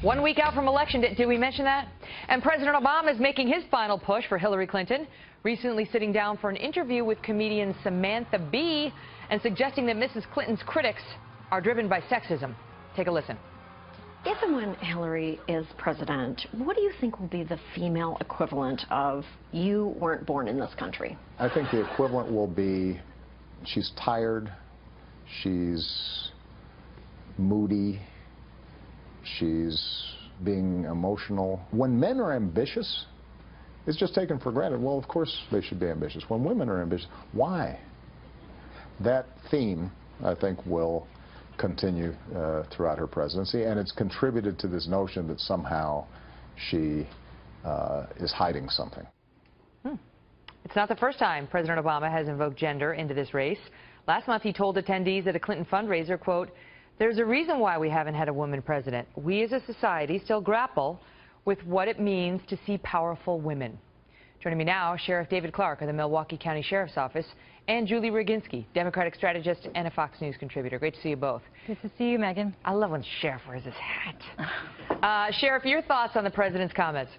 1 week out from election day. Did we mention that? And President Obama is making his final push for Hillary Clinton, recently sitting down for an interview with comedian Samantha Bee and suggesting that Mrs. Clinton's critics are driven by sexism. Take a listen. If and when Hillary is president, what do you think will be the female equivalent of "you weren't born in this country"? I think the equivalent will be she's tired, she's moody, she's being emotional. When men are ambitious, it's just taken for granted. Well, of course they should be ambitious. When women are ambitious, why? That theme, I think, will continue throughout her presidency, and it's contributed to this notion that somehow she is hiding something. It's not the first time President Obama has invoked gender into this race. Last month, he told attendees at a Clinton fundraiser, quote, "There's a reason why we haven't had a woman president. We as a society still grapple with what it means to see powerful women." Joining me now, Sheriff David Clarke of the Milwaukee County Sheriff's Office, and Julie Roginski, Democratic strategist and a Fox News contributor. Great to see you both. Good to see you, Megan. I love when Sheriff wears his hat. Sheriff, your thoughts on the president's comments?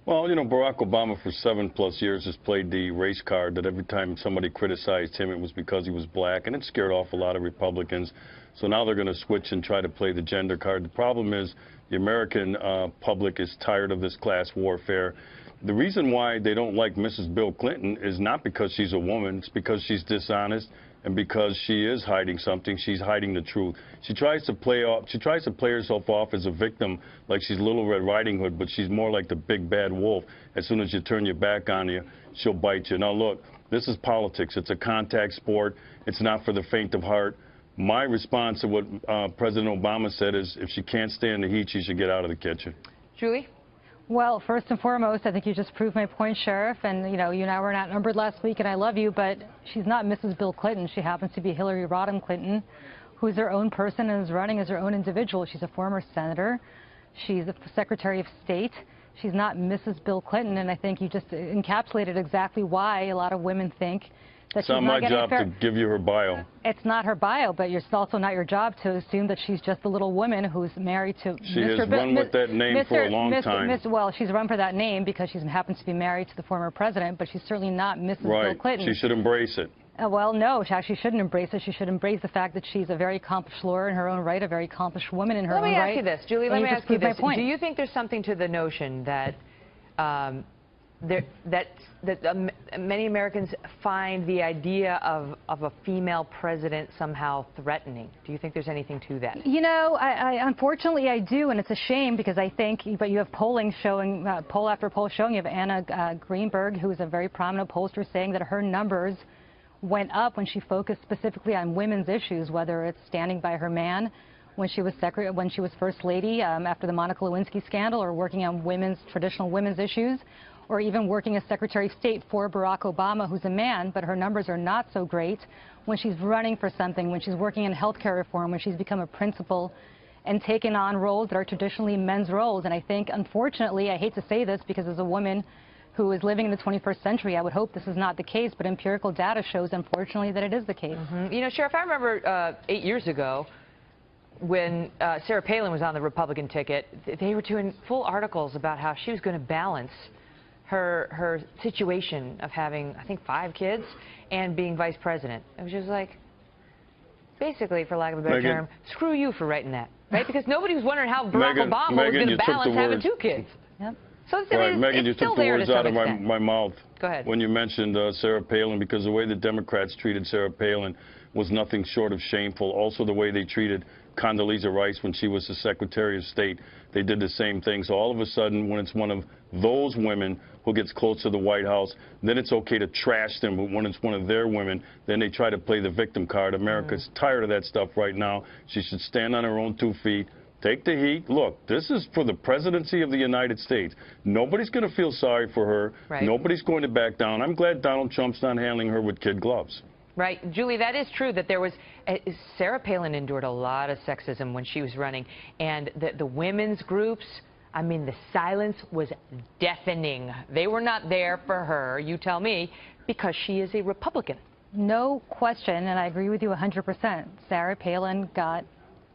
Well, you know, Barack Obama for 7+ years has played the race card that every time somebody criticized him, it was because he was black, and it scared off a lot of Republicans. So now they're going to switch and try to play the gender card. The problem is the American public is tired of this class warfare. The reason why they don't like Mrs. Bill Clinton is not because she's a woman. It's because she's dishonest and because she is hiding something. She's hiding the truth. She tries to play herself off as a victim, like she's Little Red Riding Hood, but she's more like the big bad wolf. As soon as you turn your back on you, she'll bite you. Now look, this is politics. It's a contact sport. It's not for the faint of heart. My response to what President Obama said is, if she can't stand the heat, she should get out of the kitchen. Julie? Well, first and foremost, I think you just proved my point, Sheriff. And, you know, you and I were outnumbered last week, and I love you, but she's not Mrs. Bill Clinton. She happens to be Hillary Rodham Clinton, who's her own person and is running as her own individual. She's a former senator. She's a Secretary of State. She's not Mrs. Bill Clinton, and I think you just encapsulated exactly why a lot of women think that it's not my job to give you her bio. It's not her bio, but it's also not your job to assume that she's just a little woman who's married to She has run with that name for a long time. Well, she's run for that name because she happens to be married to the former president, but she's certainly not Mrs. Bill Clinton. She should embrace it. Well, no, she actually shouldn't embrace it. She should embrace the fact that she's a very accounts lawyer in her own right, a very accomplished woman in her own right. Let me ask you this, Julie. Let me ask you this. Do you think there's something to the notion that many Americans find the idea of a female president somehow threatening? Do you think there's anything to that? You know, unfortunately I do, and it's a shame because I think, but you have polling showing, poll after poll showing, you have Anna Greenberg, who is a very prominent pollster, saying that her numbers went up when she focused specifically on women's issues, whether it's standing by her man when she was First Lady after the Monica Lewinsky scandal, or working on traditional women's issues, or even working as Secretary of State for Barack Obama, who's a man, but her numbers are not so great when she's running for something, when she's working in healthcare reform, when she's become a principal and taken on roles that are traditionally men's roles. And I think, unfortunately, I hate to say this because as a woman who is living in the 21st century, I would hope this is not the case, but empirical data shows, unfortunately, that it is the case. You know, Sheriff, I remember 8 years ago, when Sarah Palin was on the Republican ticket, they were doing full articles about how she was going to balance her situation of having, I think, 5 kids and being vice president. It was just like, basically, for lack of a better term, screw you for writing that, right? Because nobody was wondering how Barack Obama was going to balance having 2 kids. Yep. So Megan, you took the words out of my mouth. Go ahead. When you mentioned Sarah Palin, because the way the Democrats treated Sarah Palin was nothing short of shameful. Also, the way they treated Condoleezza Rice when she was the Secretary of State, they did the same thing. So all of a sudden, when it's one of those women who gets close to the White House, then it's okay to trash them. But when it's one of their women, then they try to play the victim card. America's tired of that stuff right now. She should stand on her own 2 feet. Take the heat. Look, this is for the presidency of the United States. Nobody's going to feel sorry for her. Right. Nobody's going to back down. I'm glad Donald Trump's not handling her with kid gloves. Right. Julie, that is true that there was Sarah Palin endured a lot of sexism when she was running, and the women's groups, I mean, the silence was deafening. They were not there for her, you tell me, because she is a Republican. No question, and I agree with you 100%. Sarah Palin got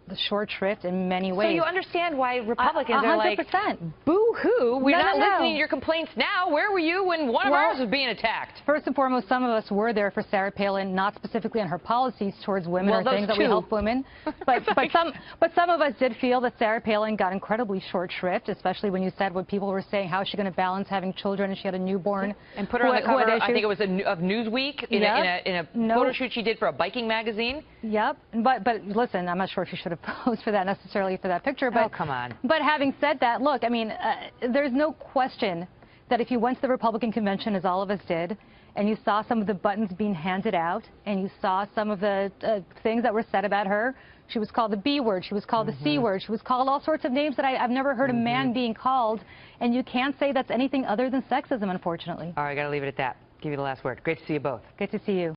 the short shrift in many ways. So you understand why Republicans are like, 100%. boo-hoo, we're not No. listening to your complaints now. Where were you when one of ours was being attacked? First and foremost, some of us were there for Sarah Palin, not specifically on her policies towards women Well, or those things that we two. help women. But some of us did feel that Sarah Palin got incredibly short shrift, especially when you said what people were saying, how is she going to balance having children and she had a newborn. And put her on the who had cover, I think issues. it was of Newsweek, in a photo shoot she did for a biking magazine. Yep, but listen, I'm not sure if she should have posed for that necessarily for that picture. But, oh, come on. But having said that, look, I mean, there's no question that if you went to the Republican convention, as all of us did, and you saw some of the buttons being handed out, and you saw some of the things that were said about her, she was called the B word, she was called the C word, she was called all sorts of names that I've never heard a man being called, and you can't say that's anything other than sexism, unfortunately. All right, I got to leave it at that. Give you the last word. Great to see you both. Good to see you.